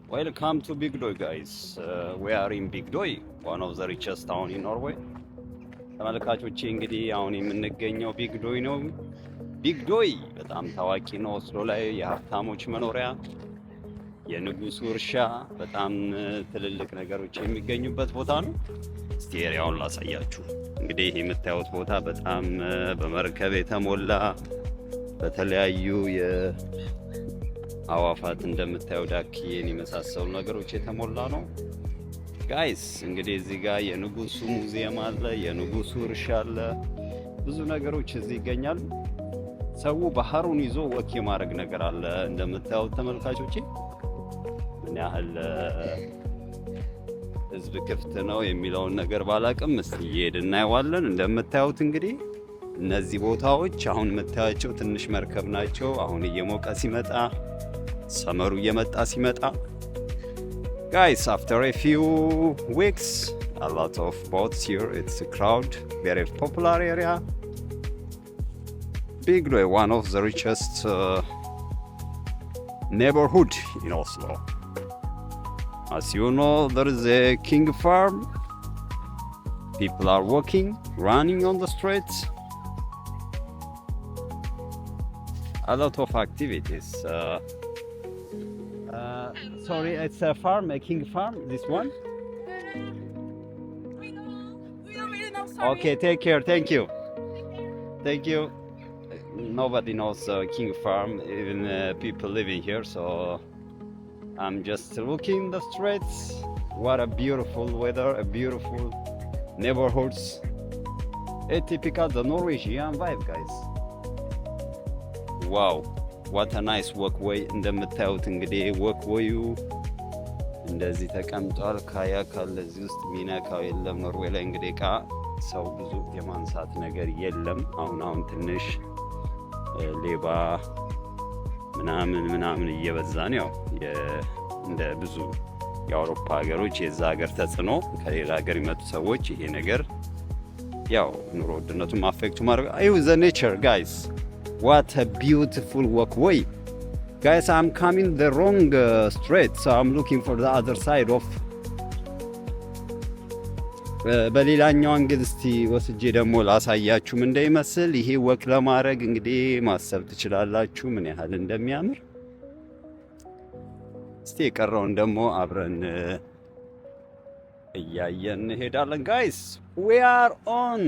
Welcome to Big Doy, guys. We are in Big Doy, one of the richest town in Norway. ተመልካቾቼ እንግዲህ አሁን የምንገኘው ቢግ ዶይ ነው። ቢግ ዶይ በጣም ታዋቂ ነው። ኦስሎ ላይ የሀብታሞች መኖሪያ፣ የንጉሱ እርሻ፣ በጣም ትልልቅ ነገሮች የሚገኙበት ቦታ ነው። እስቲ ኤሪያውን ላሳያችሁ። እንግዲህ የምታዩት ቦታ በጣም በመርከብ የተሞላ በተለያዩ የአዋፋት እንደምታዩ ዳክዬን የመሳሰሉ ነገሮች የተሞላ ነው። ጋይስ እንግዲህ እዚህ ጋር የንጉሱ ሙዚየም አለ፣ የንጉሱ እርሻ አለ፣ ብዙ ነገሮች እዚህ ይገኛሉ። ሰው ባህሩን ይዞ ወክ የማድረግ ነገር አለ። እንደምታዩት ተመልካቾቼ ምን ያህል ህዝብ ክፍት ነው የሚለውን ነገር ባላቅም እስቲ እየሄድን እናየዋለን። እንደምታዩት እንግዲህ እነዚህ ቦታዎች አሁን የምታያቸው ትንሽ መርከብ ናቸው። አሁን እየሞቀ ሲመጣ ሰመሩ እየመጣ ሲመጣ guys, after a few weeks, a lot of boats here. It's a crowd, very popular area. Big Doy, one of the richest neighborhood in Oslo. As you know, there is a king farm. People are walking, running on the streets. A lot of activities. Sorry, it's a farm, a king farm, this one? We don't really know, sorry. Okay, take care, thank you. Thank you. Nobody knows king farm, even people living here, so I'm just looking the streets. What a beautiful weather, a beautiful neighborhoods. A typical the Norwegian vibe, guys. Wow. What a nice walkway. እንደምታዩት እንግዲህ walkwayu እንደዚህ ተቀምጧል። ካያክ አለ እዚህ ውስጥ ሚነካው የለም። ኖርዌይ ላይ እንግዲህ እቃ ሰው ብዙ የማንሳት ነገር የለም። አሁን ትንሽ ሌባ ምናምን እየበዛ ነው። ያው እንደ ብዙ የአውሮፓ ሀገሮች የዛ ሀገር ተጽዕኖ ከሌላ ሀገር ይመጡ ሰዎች ይሄ ነገር ያው ኑሮ ውድነቱን አፌክቱ ማድረግ አዩ ዘ ኔቸር ጋይስ. What a beautiful walkway. Guys, I'm coming the wrong street, so I'm looking for the other side of በሌላኛው አንግል እስቲ ወስጄ ደግሞ ላሳያችሁ ምን እንደሚመስል። ይሄ ወክ ለማድረግ እንግዲህ ማሰብ ትችላላችሁ ምን ያህል እንደሚያምር። እስቲ የቀረውን ደግሞ አብረን እያየን እንሄዳለን። ጋይስ we are on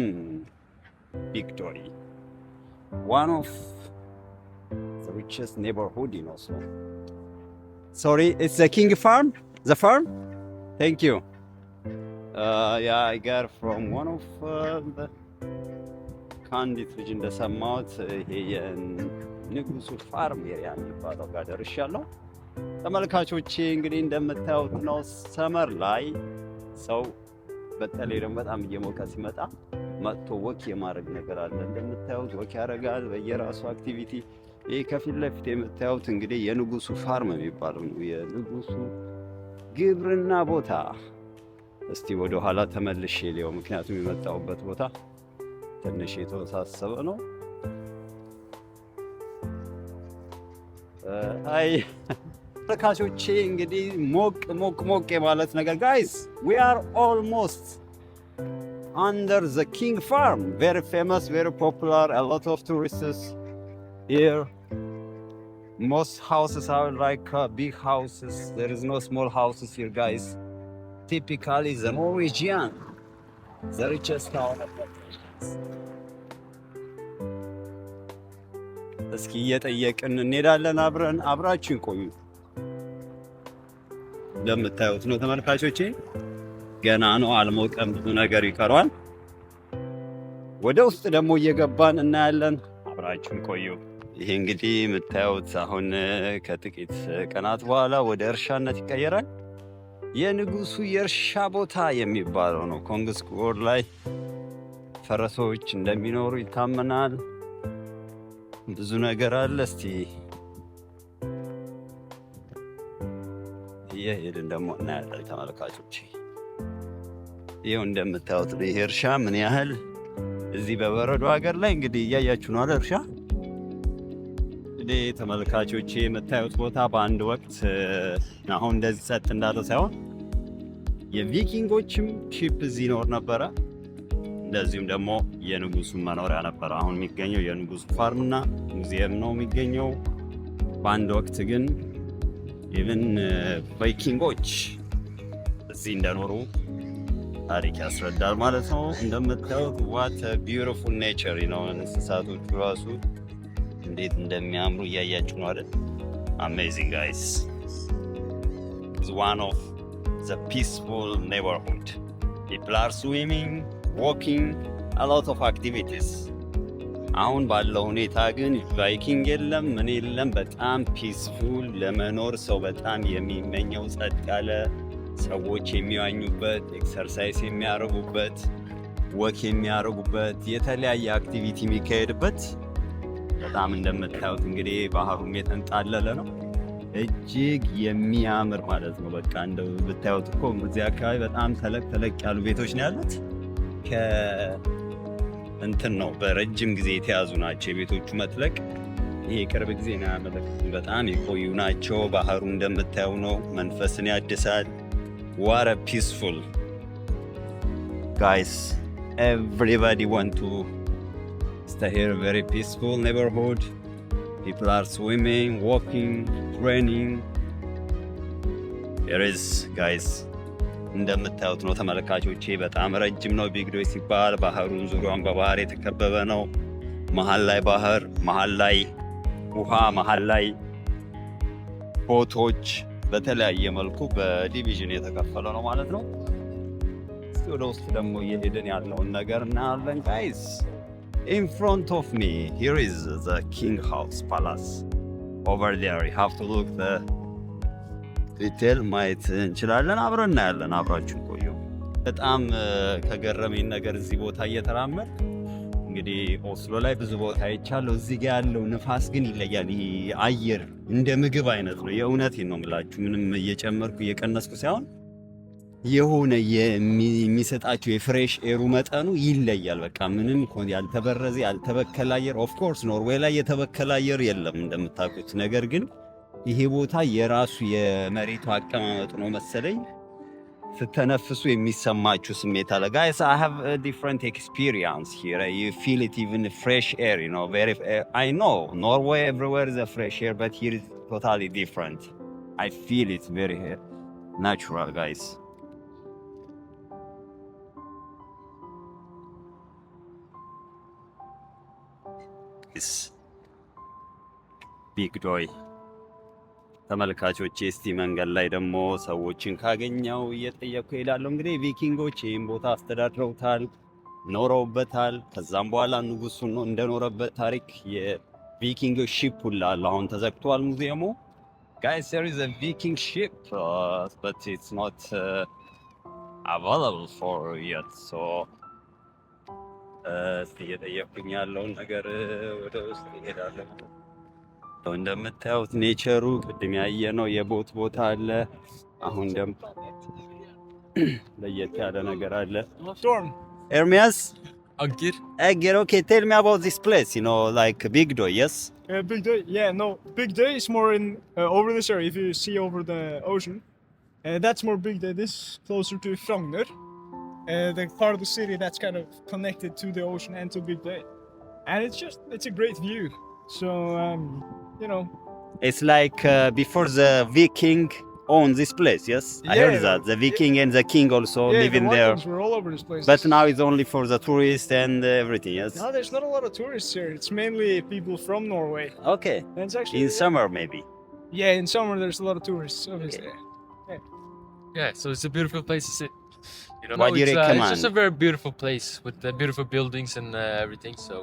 Big Doy, one of the richest neighborhood in Oslo. Sorry, it's the king farm? The farm? Thank you. Yeah, I got from one of the ካንዲት ልጅ እንደሰማሁት ይሄ የንጉሱ ፋርም ኤሪያ የሚባለው ጋር ደርሻለሁ። ተመልካቾቼ እንግዲህ እንደምታዩት ነው ሰመር ላይ ሰው በተለይ ደግሞ በጣም እየሞቀ ሲመጣ መጥቶ ወክ የማድረግ ነገር አለ። እንደምታዩት ወክ ያደርጋል በየራሱ አክቲቪቲ። ይህ ከፊት ለፊት የምታዩት እንግዲህ የንጉሱ ፋርም የሚባለው ነው፣ የንጉሱ ግብርና ቦታ። እስቲ ወደ ኋላ ተመልሼ ሊው፣ ምክንያቱም የመጣሁበት ቦታ ትንሽ የተወሳሰበ ነው። አይ ተመልካቾቼ እንግዲህ ሞቅ የማለት ነገር ጋይስ we are almost under the king farm, very famous, very popular, a lot of tourists here. Most houses are like big houses, there is no small houses here guys. Typically the Norwegian, the richest town of the world. እስኪ እየጠየቅን እንሄዳለን። አብራችሁን ቆዩ። እንደምታዩት ነው ተመልካቾቼ፣ ገና ነው አልሞቀም፣ ብዙ ነገር ይቀረዋል። ወደ ውስጥ ደግሞ እየገባን እናያለን። አብራችሁን ቆዩ። ይሄ እንግዲህ የምታዩት አሁን ከጥቂት ቀናት በኋላ ወደ እርሻነት ይቀየራል። የንጉሱ የእርሻ ቦታ የሚባለው ነው። ኮንግስኮር ላይ ፈረሶች እንደሚኖሩ ይታመናል። ብዙ ነገር አለ። እስቲ እየሄድን ደግሞ እናያለን ተመልካቾች። ይኸው እንደምታዩት ነው ይሄ እርሻ ምን ያህል እዚህ በበረዶ ሀገር ላይ እንግዲህ እያያችሁ ነው አይደል? እርሻ እንግዲህ ተመልካቾቼ የምታዩት ቦታ በአንድ ወቅት አሁን እንደዚህ ጸጥ እንዳለ ሳይሆን የቪኪንጎችም ሺፕ እዚህ ይኖር ነበረ። እንደዚሁም ደግሞ የንጉሱ መኖሪያ ነበረ። አሁን የሚገኘው የንጉሱ ፋርምና ሙዚየም ነው የሚገኘው። በአንድ ወቅት ግን ኢቭን ቫይኪንጎች እዚህ እንደኖሩ ታሪክ ያስረዳል ማለት ነው። እንደምታዩት ዋት ቢዩቲፉል ኔቸር ነው። እንስሳቶቹ ራሱ እንዴት እንደሚያምሩ እያያችሁ ነው አይደል? አሜዚንግ ጋይስ ኢትስ ዋን ኦፍ ዘ ፒስፉል ኔበርሁድ ፒፕል አር ስዊሚንግ ዋኪንግ አ ሎት ኦፍ አክቲቪቲስ። አሁን ባለው ሁኔታ ግን ቫይኪንግ የለም ምን የለም። በጣም ፒስፉል ለመኖር ሰው በጣም የሚመኘው ጸጥ ያለ ሰዎች የሚዋኙበት፣ ኤክሰርሳይዝ የሚያደርጉበት፣ ወክ የሚያደርጉበት፣ የተለያየ አክቲቪቲ የሚካሄድበት በጣም እንደምታዩት እንግዲህ ባህሩም የተንጣለለ ነው። እጅግ የሚያምር ማለት ነው። በቃ እንደው ብታዩት እኮ እዚህ አካባቢ በጣም ተለቅ ያሉ ቤቶች ነው ያሉት። እንትን ነው በረጅም ጊዜ የተያዙ ናቸው የቤቶቹ መጥለቅ። ይሄ ቅርብ ጊዜ ነው ያመለክቱ። በጣም የቆዩ ናቸው። ባህሩ እንደምታዩ ነው። መንፈስን ያድሳል። What a peaceful guys, everybody want to stay here. Very peaceful neighborhood. People are swimming, walking, training. There is guys እንደምታዩት ነው ተመልካቾቼ። በጣም ረጅም ነው። ቢግ ዶይ ሲባል ባህሩን ዙሪያውን በባህር የተከበበ ነው። መሃል ላይ ባህር፣ መሃል ላይ ውሃ፣ መሃል ላይ ቦቶች በተለያየ መልኩ በዲቪዥን የተከፈለ ነው ማለት ነው። እስቲ ወደ ውስጥ ደግሞ እየሄድን ያለውን ነገር እናያለን ጋይስ። In front of me here is the King House Palace. Over there you have to look the ዲቴል ማየት እንችላለን። አብረን እናያለን። አብራችሁ ቆዩ። በጣም ከገረመኝ ነገር እዚህ ቦታ እየተራመድ እንግዲህ ኦስሎ ላይ ብዙ ቦታ አይቻለሁ። እዚህ ጋር ያለው ንፋስ ግን ይለያል። ይሄ አየር እንደ ምግብ አይነት ነው። የእውነቴን ነው የምላችሁ። ምንም እየጨመርኩ እየቀነስኩ ሳይሆን የሆነ የሚሰጣቸው የፍሬሽ ኤሩ መጠኑ ይለያል። በቃ ምንም ያልተበረዘ ያልተበከለ አየር። ኦፍ ኮርስ ኖርዌይ ላይ የተበከለ አየር የለም እንደምታውቁት። ነገር ግን ይሄ ቦታ የራሱ የመሬቱ አቀማመጥ ነው መሰለኝ ስተነፍሱ የሚሰማችሁ ስሜት አለ። guys I have a different experience here. You feel it even fresh air, you know, very I know Norway everywhere is a fresh air, but here is totally different. I feel it very natural guys. This big doy ተመልካቾች እስቲ መንገድ ላይ ደግሞ ሰዎችን ካገኘው እየጠየቁ ይላለው። እንግዲህ ቪኪንጎች ይህን ቦታ አስተዳድረውታል፣ ኖረውበታል። ከዛም በኋላ ንጉሱ ነው እንደኖረበት ታሪክ የቪኪንጎች ሺፕ ሁላ አለ። አሁን ተዘግቷል ሙዚየሙ። guys there is a Viking ship but it's not available for yet. so እስቲ እየጠየቁኝ ያለውን ነገር ወደ ውስጥ ይሄዳለሁ። እንደምታዩት ኔቸሩ ቅድም ያየነው የቦት ቦታ አለ። አሁን ደም ለየት ያለ ነገር አለ። ኤርሚያስ Agir, okay, tell me about this place, you know, like Big Doy, yes? Big Day, yeah, no, Big Day is more in over this area. If you see over the ocean, that's more Big Day. This is closer to Frogner, the part of the city that's kind of connected to the ocean and to Big Day, and it's a great view. So, you know, it's like before the Viking owned this place, yes? I heard that the Viking and the king also live in there. Vikings were all over this place. But now it's only for the tourists and everything, yes? No, there's not a lot of tourists here. It's mainly people from Norway. Okay. And it's actually In summer maybe. Yeah, in summer there's a lot of tourists, obviously. Okay. Yeah, so it's a beautiful place to sit. You know, What do you recommend? It's just a very beautiful place with the beautiful buildings and everything. So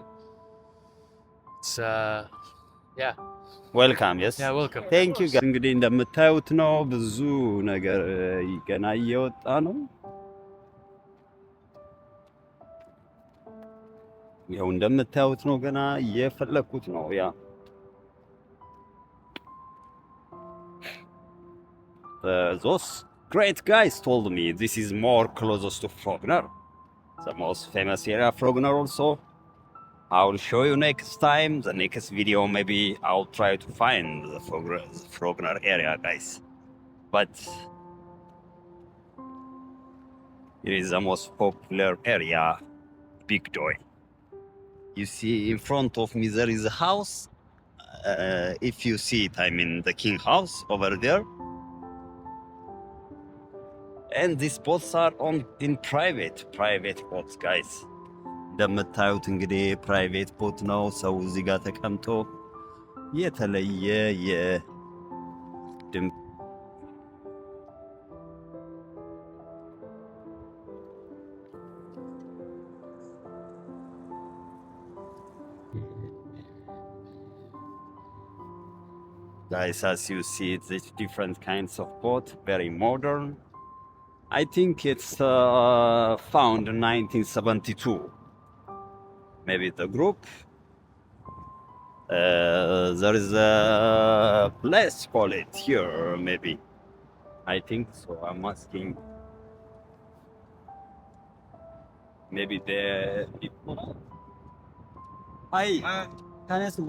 it's yeah. Welcome, yes? Yeah, welcome. Thank you. እንግዲህ እንደምታዩት ነው ብዙ ነገር ገና እየወጣ ነው። ያው እንደምታዩት ነው ገና እየፈለኩት ነው። ያ those great guys told me this is more closest to Frogner, the most famous area. Frogner also I'll show you next time. The next video, maybe I'll try to find the Frogner area, guys. But it is the most popular area, Big Doy. You see in front of me there is a house. If you see it, I mean the King House over there. And these boats are in private boats, guys. እንደምታዩት እንግዲህ ፕራይቬት ቦት ነው። ሰው እዚህ ጋር ተቀምጦ የተለየ የድምፅ Guys, as you see, it's different kinds of boat, very modern. I think it's found in 1972. Maybe the group. There is a place call it here, maybe. I think so. I'm asking. Maybe the people. Hi. Can I ask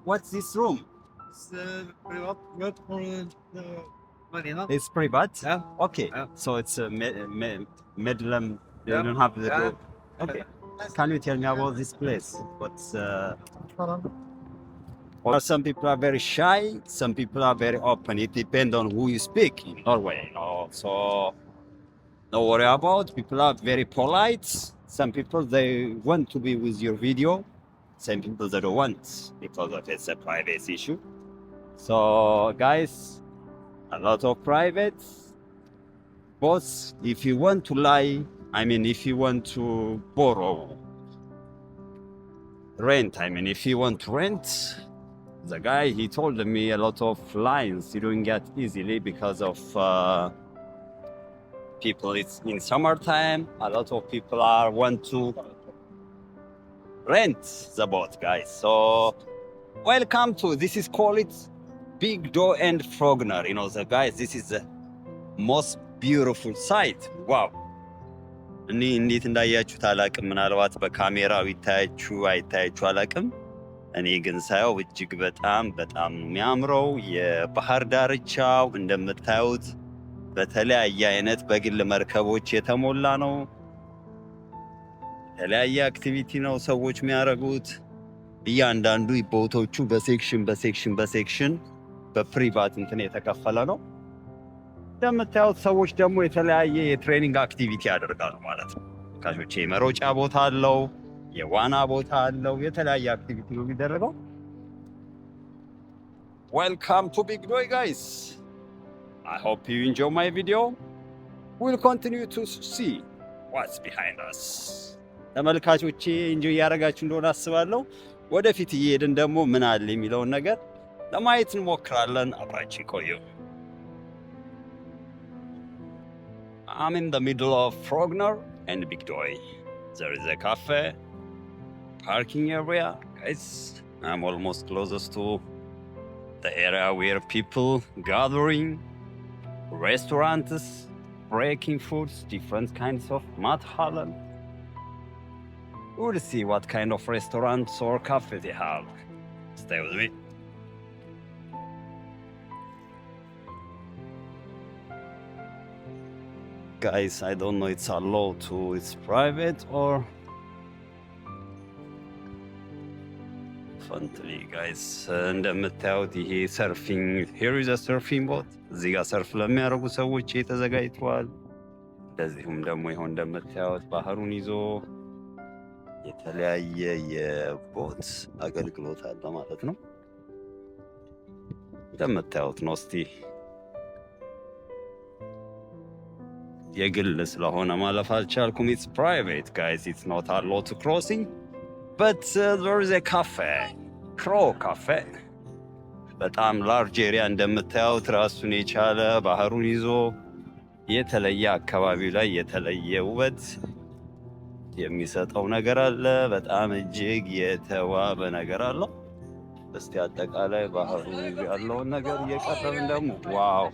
what's this room? It's private for the marina. It's private? Yeah. Okay. Yeah. So it's a Medlem. You Yeah. don't have the Yeah. group. Okay. Can you tell me about this place? What's Well, some people are very shy, some people are very open. It depends on who you speak in Norway, you know. So don't worry about. People are very polite. Some people they want to be with your video. Some people they don't want because of it's a privacy issue. So guys, a lot of private boats. If you want to lie, I mean, if you want to borrow, rent, I mean, if you want to rent, the guy, he told me a lot of lines you don't get easily because of people. It's in summertime, a lot of people want to rent the boat, guys. So welcome to, this is called it Big Doe and Frogner. You know, the guys, this is the most beautiful sight. Wow. እኔ እንዴት እንዳያችሁት አላቅም። ምናልባት በካሜራው ይታያችሁ አይታያችሁ አላቅም። እኔ ግን ሳየው እጅግ በጣም የሚያምረው የባህር ዳርቻው እንደምታዩት በተለያየ አይነት በግል መርከቦች የተሞላ ነው። የተለያየ አክቲቪቲ ነው ሰዎች የሚያደርጉት። እያንዳንዱ ቦቶቹ በሴክሽን በፕሪቫት እንትን የተከፈለ ነው። እንደምታዩት ሰዎች ደግሞ የተለያየ የትሬኒንግ አክቲቪቲ ያደርጋሉ ማለት ነው። ካሾቼ መሮጫ ቦታ አለው፣ የዋና ቦታ አለው፣ የተለያየ አክቲቪቲ ነው የሚደረገው። Welcome to Big Doy, guys. I hope you enjoy my video. We'll continue to see what's behind us. ተመልካቾቼ እንጆይ ያደረጋችሁ እንደሆነ አስባለሁ። ወደፊት እየሄድን ደግሞ ምን አለ የሚለውን ነገር ለማየት እንሞክራለን። አብራችን ቆዩ። I'm in the middle of Frogner and Big Doy. There is a cafe, parking area. Guys, I'm almost closest to the area where people gathering, restaurants, breaking foods, different kinds of mathallen. We'll see what kind of restaurants or cafe they have. Stay with me. Guys, I don't know it's allowed to, it's private or friendly, guys. እንደምታዩት ይሄ ሰርፊንግ, here is a surfing boat. እዚህ ጋር ሰርፍ ለሚያደርጉ ሰዎች ተዘጋጅቷል። እንደዚሁም ደግሞ ይሆን እንደምታዩት ባህሩን ይዞ የተለያየ የቦት አገልግሎት አለ ማለት ነው። እንደምታዩት ነው። እስቲ የግል ስለሆነ ማለፍ አልቻልኩም። It's private, guys. It's not allowed to crossing. But there is a cafe, Crow Cafe. በጣም ላርጅ ኤሪያ እንደምታዩት ራሱን የቻለ ባህሩን ይዞ የተለየ አካባቢው ላይ የተለየ ውበት የሚሰጠው ነገር አለ። በጣም እጅግ የተዋበ ነገር አለው። እስቲ አጠቃላይ ባህሩ ያለውን ነገር እየቀረብን ደግሞ ዋው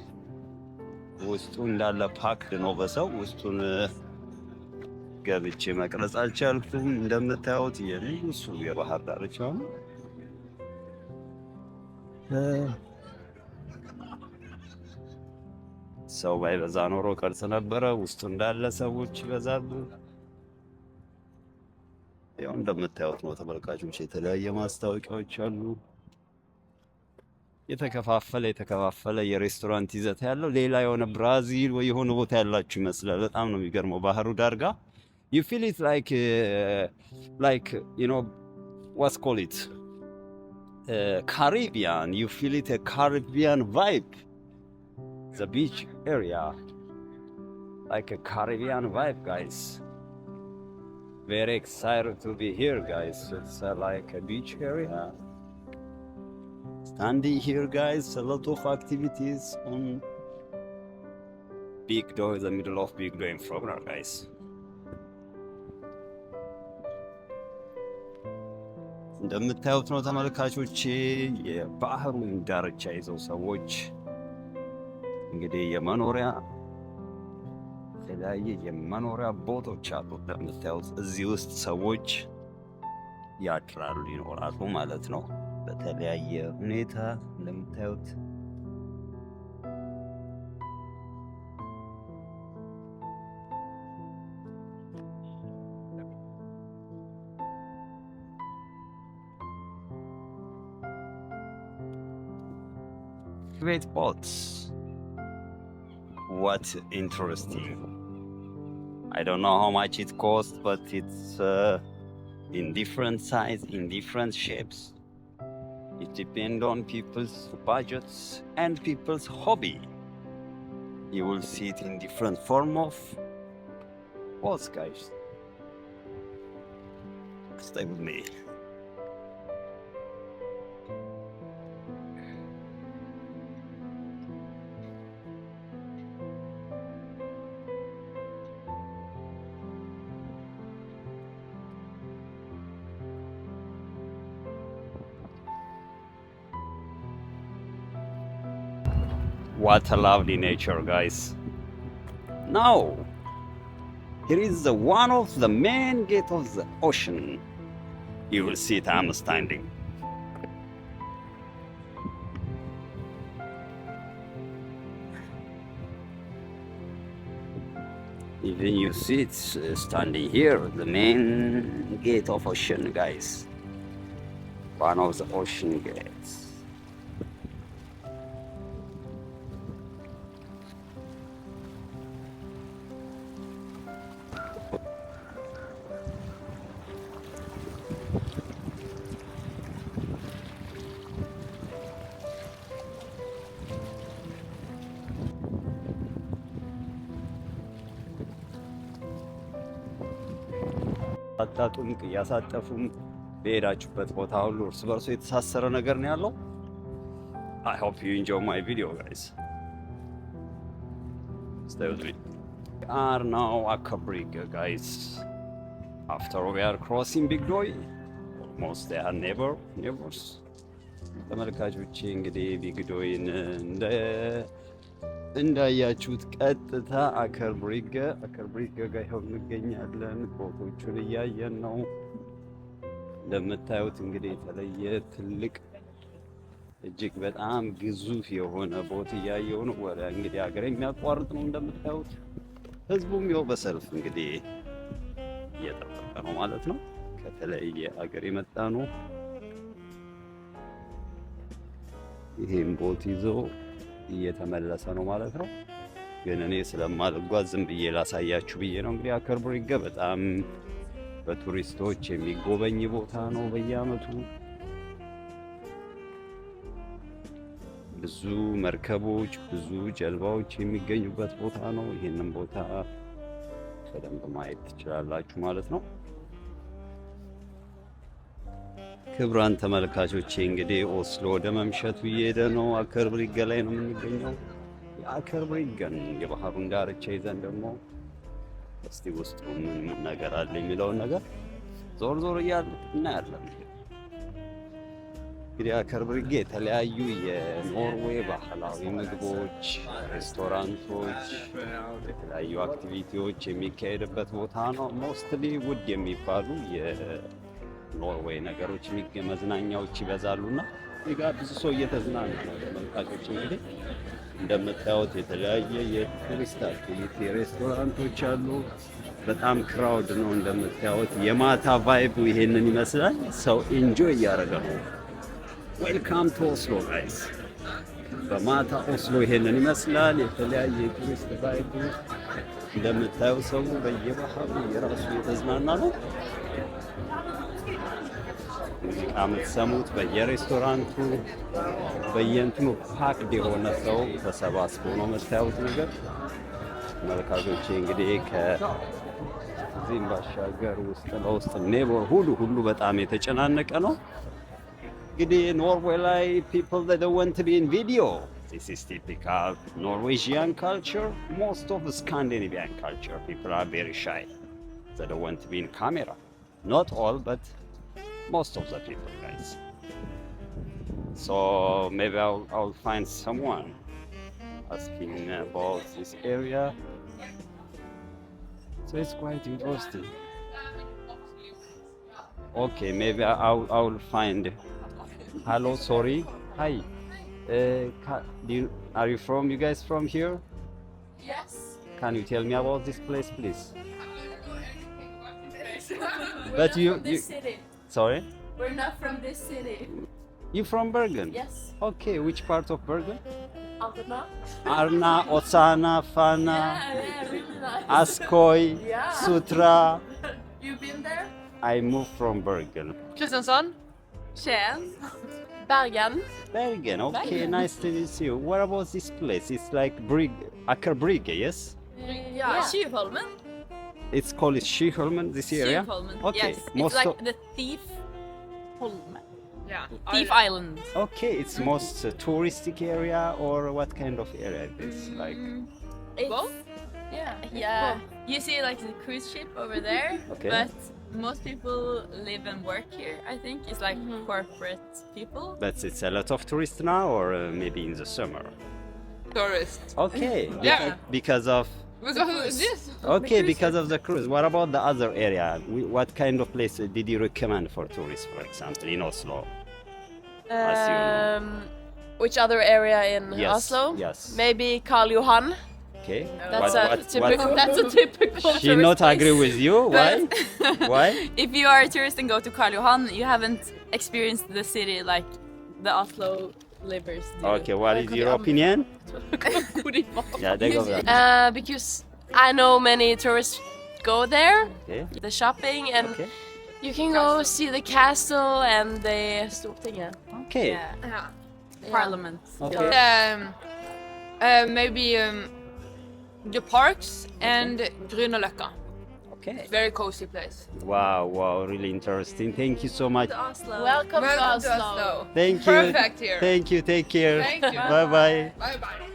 ውስጡ እንዳለ ፓክድ ነው በሰው ውስጡን ገብቼ መቅረጽ አልቻልኩም። እንደምታዩት የንጉሱ የባህር ዳርቻ ነው። ሰው ባይበዛ ኖሮ ቀርጽ ነበረ። ውስጡ እንዳለ ሰዎች ይበዛሉ። ያው እንደምታዩት ነው ተመልካቾች፣ የተለያየ ማስታወቂያዎች አሉ። የተከፋፈለ የሬስቶራንት ይዘት ያለው ሌላ የሆነ ብራዚል ወይ የሆነ ቦታ ያላችሁ ይመስላል። በጣም ነው የሚገርመው ባህሩ ዳርጋ you feel it like you know what's call it Caribbean. You feel it a Caribbean vibe. The beach area like a Caribbean vibe, guys. Very excited to be here, guys. It's like a beach area. Standing here, guys, a lot of activities on Big Door, the middle of Big Door in Frogner, guys. እንደምታዩት ነው ተመልካቾቼ፣ የባህሩን ዳርቻ ይዘው ሰዎች እንግዲህ የተለያየ የመኖሪያ ቦታዎች አሉ። እንደምታዩት እዚህ ውስጥ ሰዎች ያድራሉ፣ ይኖራሉ ማለት ነው በተለያየ ሁኔታ እንደምታዩት። Great boats. What interesting. I don't know how much it costs, but it's in different size, in different shapes. It depends on people's budgets and people's hobby. You will see it in different form of boats, guys. Stay with me. What a lovely nature, guys. Now, here is one of the main gate of the ocean. You will see it, I'm standing. Even you see it standing here, the main gate of ocean, guys. One of the ocean gates. አጣጡም ያሳጠፉም በሄዳችሁበት ቦታ ሁሉ እርስ በርሱ የተሳሰረ ነገር ነው ያለው። I hope you enjoy my video, guys. Stay with me. We are now at Cabriga, guys. After we are crossing Big Doy, almost they are neighbors. ተመልካቾቼ እንግዲህ ቢግ ዶይን እንዳያችሁት ቀጥታ አከር ብሪገ ጋር ይኸው እንገኛለን። ፎቶቹን እያየን ነው። እንደምታዩት እንግዲህ የተለየ ትልቅ እጅግ በጣም ግዙፍ የሆነ ቦት እያየው ነው። ወደ እንግዲህ ሀገር የሚያቋርጥ ነው። እንደምታዩት ህዝቡም ይኸው በሰልፍ እንግዲህ እየጠበቀ ነው ማለት ነው። ከተለያየ ሀገር የመጣ ነው። ይሄን ቦት ይዞ እየተመለሰ ነው ማለት ነው። ግን እኔ ስለማልጓዝ ዝም ብዬ ላሳያችሁ ብዬ ነው። እንግዲህ አከር ብሪገ በጣም በቱሪስቶች የሚጎበኝ ቦታ ነው። በየአመቱ ብዙ መርከቦች፣ ብዙ ጀልባዎች የሚገኙበት ቦታ ነው። ይህንን ቦታ በደንብ ማየት ትችላላችሁ ማለት ነው። ክቡራን ተመልካቾቼ እንግዲህ ኦስሎ ወደ መምሸቱ እየሄደ ነው። አከር ብሪገ ላይ ነው የምንገኘው። የአከር ብሪገን የባህሩን ዳርቻ ይዘን ደግሞ እስቲ ውስጡ ምን ነገር አለ የሚለውን ነገር ዞር እያልን እናያለን። እንግዲህ አከር ብሪጌ የተለያዩ የኖርዌይ ባህላዊ ምግቦች፣ ሬስቶራንቶች፣ የተለያዩ አክቲቪቲዎች የሚካሄድበት ቦታ ነው። ሞስትሊ ውድ የሚባሉ የኖርዌይ ነገሮች መዝናኛዎች ይበዛሉና እዚህ ጋር ብዙ ሰው እየተዝናና ነው። ተመልካቾች እንግዲህ እንደምታዩት የተለያየ የቱሪስት አክቲቪቲ ሬስቶራንቶች አሉ። በጣም ክራውድ ነው እንደምታዩት። የማታ ቫይቡ ይሄንን ይመስላል። ሰው ኢንጆይ እያደረገ ነው። ዌልካም ቱ ኦስሎ ጋይስ። በማታ ኦስሎ ይሄንን ይመስላል። የተለያየ የቱሪስት ቫይቡ እንደምታዩ ሰው በየባህሉ የራሱ የተዝናና ነው። ሙዚቃ የምትሰሙት በየሬስቶራንቱ በየእንትኑ ፓክድ የሆነ ሰው ተሰባስቦ ነው የምታዩት ነገር። መልካቶቼ እንግዲህ ከዚህም ባሻገር ውስጥ ለውስጥ ኔበርሁድ ሁሉ በጣም የተጨናነቀ ነው። እንግዲህ ኖርዌይ ላይ people that don't want to be in video. This is typical Norwegian culture. Most of the Scandinavian culture, people are very shy. They don't want to be in camera. Not all, but most of the people, guys. So maybe I'll find someone asking about this area. So it's quite interesting. Okay, maybe I'll find. Hello, sorry. Hi. Are you from? You guys from here? Yes. Can you tell me about this place, please? But you. City. Sorry. We're not from this city. You from Bergen? Yes. Okay, which part of Bergen? Altena. Arna, Osana, Fana, Really nice. Askoy, Yeah. Sutra. You been there? I moved from Bergen. Kristiansand. Skien. Bergen. Bergen, okay, Bergen. nice to see you. What about this place? It's like Aker Brygge, yes? Yeah. Tjuvholmen. It's called Skyholmen, this area? Tjuvholmen. Okay, Yes. most It's like of- the Thief Holme. Yeah. Thief Island. Okay, it's most touristic area or what kind of area it is? Like, It's, Both? Yeah. You see like the cruise ship over there, Okay. but most people live and work here. I think it's like corporate people. but it's a lot of tourists now or maybe in the summer? Tourist. Okay, Yeah. because of Because of this. Okay, because of the cruise. What about the other area? What kind of place did you recommend for tourists, for example, in Oslo? As you know. Which other area in Yes, Oslo? yes. Maybe Karl Johan. Okay. That's That's a typical She tourist not place. agree with you? Why? Why? If you are a tourist and go to Karl Johan, you haven't experienced the city like the Oslo livers do. Okay, what is your opinion? Yeah, they go there. Because I know many tourists go there, Okay. the shopping, and Okay. you can go see the castle and the Stortinget. Okay. Yeah. Yeah. Parliament. Okay. Maybe the parks and Grünerløkka. Okay. Very cozy place. Wow, wow, really interesting. Thank you so much. To Oslo. Welcome, Welcome to Oslo. Thank you. Perfect here. Thank you. Take care. Thank you. Bye bye. Bye bye.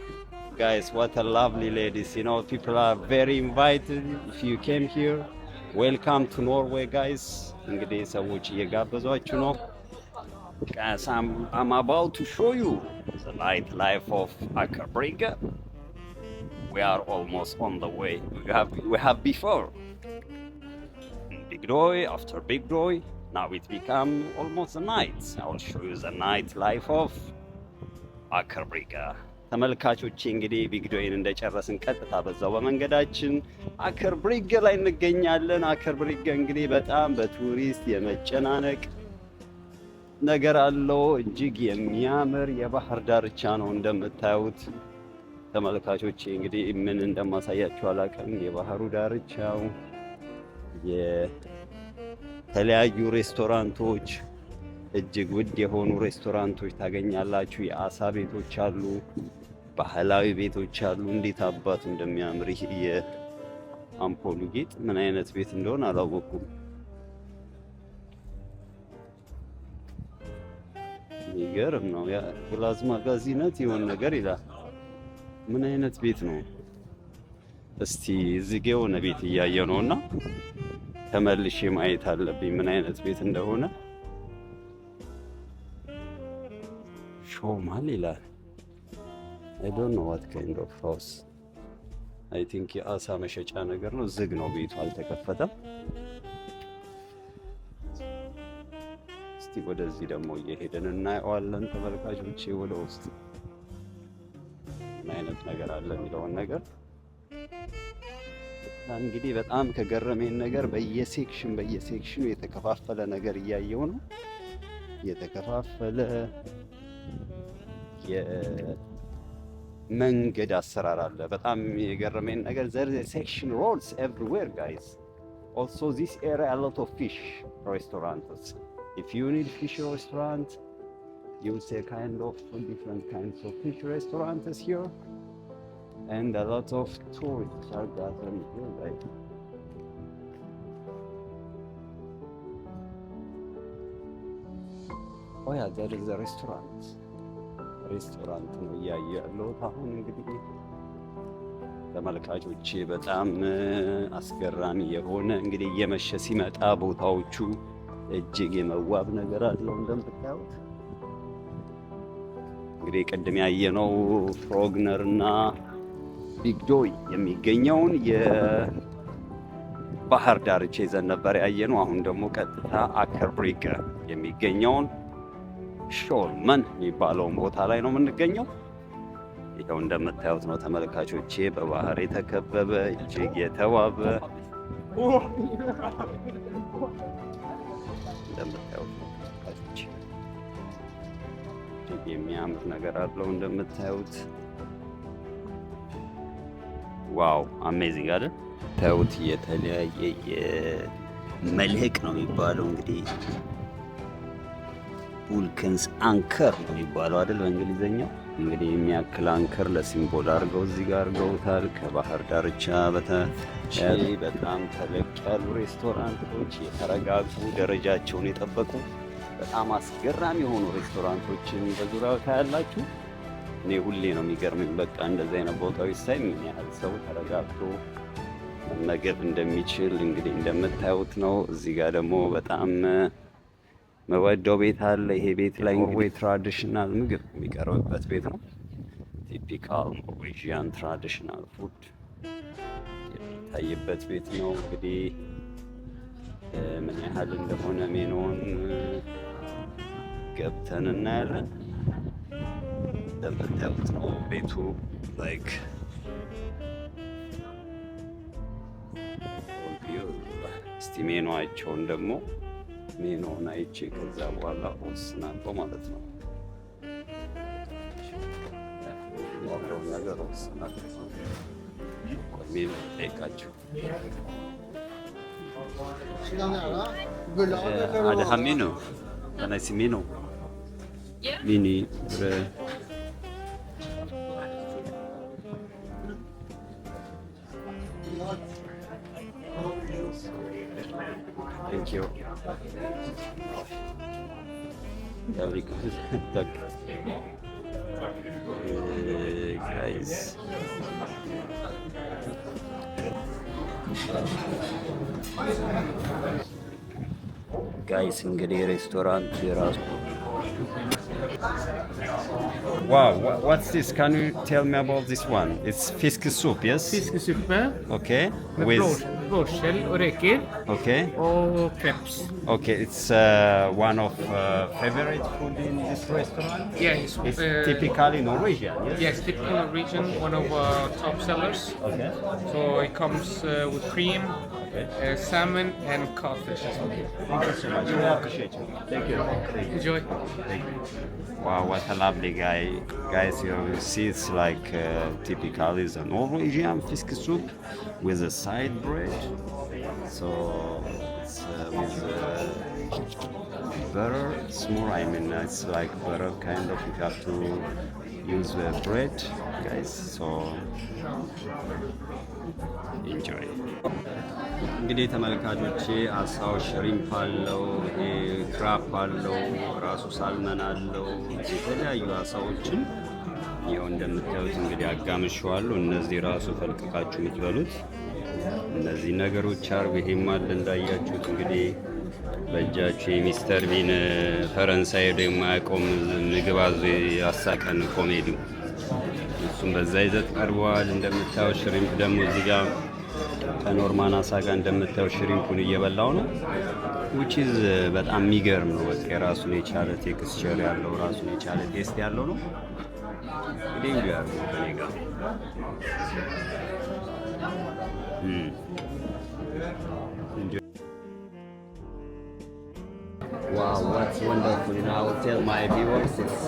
Guys, what a lovely ladies. You know, people are very invited. If you came here, welcome to Norway, guys. እንግዲህ ሰዎች እየጋበዟችሁ ነው። Guys, I'm about to show you the nightlife of Aker Brygge. We are almost on the way. We have before Big Doy, after Big Doy. Now it become almost the night. I will show you the nightlife of Aker Brygge. ተመልካቾች እንግዲህ ቢግ ዶይን እንደጨረስን ቀጥታ በዛው በመንገዳችን አከር ብሪገ ላይ እንገኛለን። አከር ብሪገ እንግዲህ በጣም በቱሪስት የመጨናነቅ ነገር አለው። እጅግ የሚያምር የባህር ዳርቻ ነው እንደምታዩት ተመልካቾች። እንግዲህ ምን እንደማሳያችሁ አላውቅም። የባህሩ ዳርቻው የተለያዩ ሬስቶራንቶች፣ እጅግ ውድ የሆኑ ሬስቶራንቶች ታገኛላችሁ። የአሳ ቤቶች አሉ፣ ባህላዊ ቤቶች አሉ። እንዴት አባቱ እንደሚያምር ይሄ የአምፖሉ ጌጥ ምን አይነት ቤት እንደሆነ አላወኩም። የሚገርም ነው። ያ ፕላዝማ ጋዚነት የሆነ ነገር ይላል። ምን አይነት ቤት ነው? እስቲ እዚህ ጋር የሆነ ቤት እያየ ነውና ተመልሼ ማየት አለብኝ ምን አይነት ቤት እንደሆነ። ሾማል ይላል። I don't know what kind of house. I think የአሳ መሸጫ ነገር ነው። ዝግ ነው ቤቱ፣ አልተከፈተም። እስቲ ወደዚህ ደግሞ እየሄድን እናየዋለን ተመልካቾቼ። ወደ ውስጥ ምን አይነት ነገር አለ የሚለውን ነገር እንግዲህ በጣም ከገረመኝ ነገር በየሴክሽኑ የተከፋፈለ ነገር እያየው ነው። የተከፋፈለ የመንገድ አሰራር አለ። በጣም የገረመኝ ነገር there is section roads everywhere guys. Also this area a lot of fish restaurants. If you need fish restaurant, you will see kind of different kinds of fish restaurants here. And a lot of tourists are gathering here, right? Oh yeah, there is a restaurant. Restaurant ነው እያየሁ ያለሁት አሁን። እንግዲህ ተመልካቾቼ በጣም አስገራሚ የሆነ እንግዲህ እየመሸ ሲመጣ ቦታዎቹ እጅግ የመዋብ ነገር አለው እንደምታዩት። እንግዲህ ቅድም ያየነው ፍሮግነር እና ቢግ ጆይ የሚገኘውን የባህር ዳርቻ ይዘን ነበር ያየነው። አሁን ደግሞ ቀጥታ አከርብሪገ የሚገኘውን ሾልመን የሚባለውን ቦታ ላይ ነው የምንገኘው። ይኸው እንደምታዩት ነው ተመልካቾቼ፣ በባህር የተከበበ እጅግ የተዋበ እንደምታዩት ነው ተመልካቾቼ። እጅግ የሚያምር ነገር አለው እንደምታዩት። ዋው አሜዚንግ አይደል? ታዩት የተለያየ የመልህቅ ነው የሚባለው እንግዲህ ቡልከንስ አንከር ነው የሚባለው አይደል በእንግሊዘኛው። እንግዲህ የሚያክል አንከር ለሲምቦል አድርገው እዚህ ጋር አድርገውታል። ከባህር ዳርቻ በተያያዘ በጣም ተለቅ ያሉ ሬስቶራንቶች፣ የተረጋጉ ደረጃቸውን የጠበቁ በጣም አስገራሚ የሆኑ ሬስቶራንቶችን በዙሪያው ታያላችሁ። እኔ ሁሌ ነው የሚገርመኝ በቃ እንደዚህ አይነት ቦታዎች ሳይ ምን ያህል ሰው ተረጋግቶ መመገብ እንደሚችል እንግዲህ እንደምታዩት ነው። እዚህ ጋር ደግሞ በጣም መወደው ቤት አለ። ይሄ ቤት ላይ እንግዲህ ትራዲሽናል ምግብ የሚቀርብበት ቤት ነው። ቲፒካል ኖርዌጂያን ትራዲሽናል ፉድ የሚታይበት ቤት ነው። እንግዲህ ምን ያህል እንደሆነ ሜኖን ገብተን እናያለን። እንደምታዩት ነው ቤቱ ላይክ እስቲ ሜኖአቸውን ደግሞ ሜኖን አይቼ ከዛ በኋላ ወስናለሁ ማለት ነው። ያለውን ነገር ወስናለሁ። ሜኖ ጠይቃቸው አደሃ ሜኖ ከናሲ ሜኖ ሚኒ Thank you. Very good. Look. Guys. Guys, እንግዲህ ሬስቶራንት የራሱ Wow, what's this? Can you tell me about this one? It's fisk soup, yes? Fiskesuppe Okay. med blåskjell og reker Okay. og kreps. Okay, it's one of favorite food in this restaurant. Yes, It's typically Norwegian, yes? yes, typical Norwegian, one of top sellers. Okay. So it comes with cream, salmon, and codfish as well. Thank you so much. I appreciate you. Thank you. Enjoy. Thank you. Wow, what a lovely guy. Guys, you see it's like typical is a Norwegian fisk soup with a side bread. So it's with butter. It's more, I mean, it's like butter kind of. You have to use the bread, guys. So enjoy. እንግዲህ ተመልካቾቼ አሳው ሽሪምፕ አለው፣ ክራፕ አለው፣ ራሱ ሳልመን አለው፣ የተለያዩ አሳዎችን ይኸው እንደምታዩት እንግዲህ አጋምሸዋለሁ። እነዚህ ራሱ ፈልቅቃችሁ የምትበሉት እነዚህ ነገሮች አርብ ይሄም አለ እንዳያችሁት እንግዲህ በእጃችሁ የሚስተር ቢን ፈረንሳይ ደግሞ ያቆም ምግብ አዞ ያሳቀን ኮሜዲው እሱም በዛ ይዘት ቀርቧል። እንደምታየው ሽሪምፕ ደግሞ እዚህ ጋር ከኖርማን አሳ ጋር እንደምታየው ሽሪምፑን እየበላው ነው። which is በጣም የሚገርም ነው። በቃ የራሱን የቻለ ቴክስቸር ያለው ራሱን የቻለ ቴስት ያለው ነው። እንግዲህ እንዲያርጉ ከኔ ጋር Wow, what's wonderful. You know, I will tell my viewers it's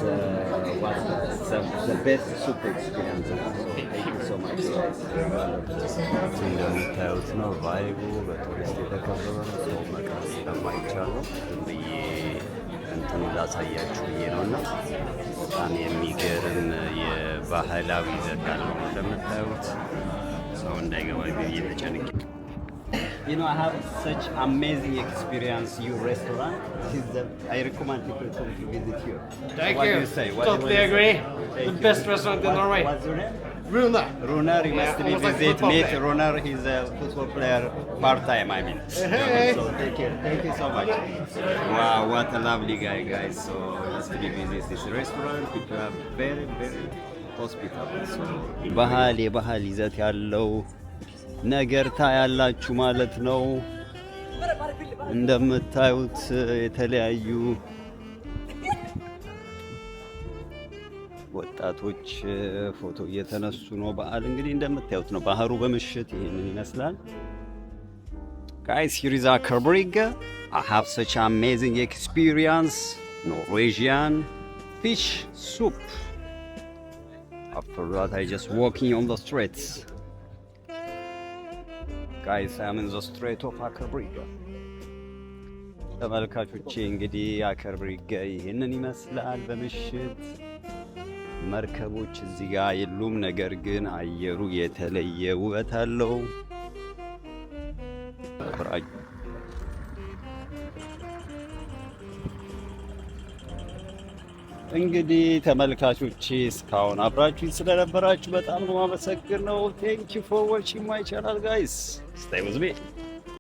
the best soup experience. So thank you so much, guys. እንደምታዩት ነው ቫይቡ በቱሪስት የተከበረ ነው። ሰው መቅረጽ ስለማይቻለው ብዬ እንትኑ ላሳያችሁ ብዬ ነው እና በጣም የሚገርም የባህላዊ ይዘት ያለው ነው። እንደምታዩት ሰው እንዳይገባ ብዬ ተጨንቄ You know, I have such amazing experience. Your restaurant, I recommend people to visit here. Thank what you. Do you say? What Totally do you agree. Thank The you. best restaurant in Norway. What's your name? Runa. Runar, you must almost like visit. football Meet player. Runar. He's a football player, part-time. I mean. Hey. So thank you so much. Wow, what a lovely guy, guys. So just visit this restaurant. People are very, very hospitable. So ባህል ይዘት ያለው ነገር ታያላችሁ ማለት ነው። እንደምታዩት የተለያዩ ወጣቶች ፎቶ እየተነሱ ነው። በዓል እንግዲህ እንደምታዩት ነው። ባህሩ በምሽት ይሄንን ይመስላል። Guys, here is Aker Brygge. I have such amazing experience. Norwegian fish soup. After that, I just walking on the streets. Guys, I'm in the strait of Aker Brygge. ተመልካቾቼ እንግዲህ አከር ብሪገ ይህንን ይመስላል። በምሽት መርከቦች እዚህ ጋር የሉም፣ ነገር ግን አየሩ የተለየ ውበት አለው። እንግዲህ ተመልካቾቼ እስካሁን አብራችሁኝ ስለነበራችሁ በጣም ነው የማመሰግነው። Thank you for watching my channel, guys. Stay with me.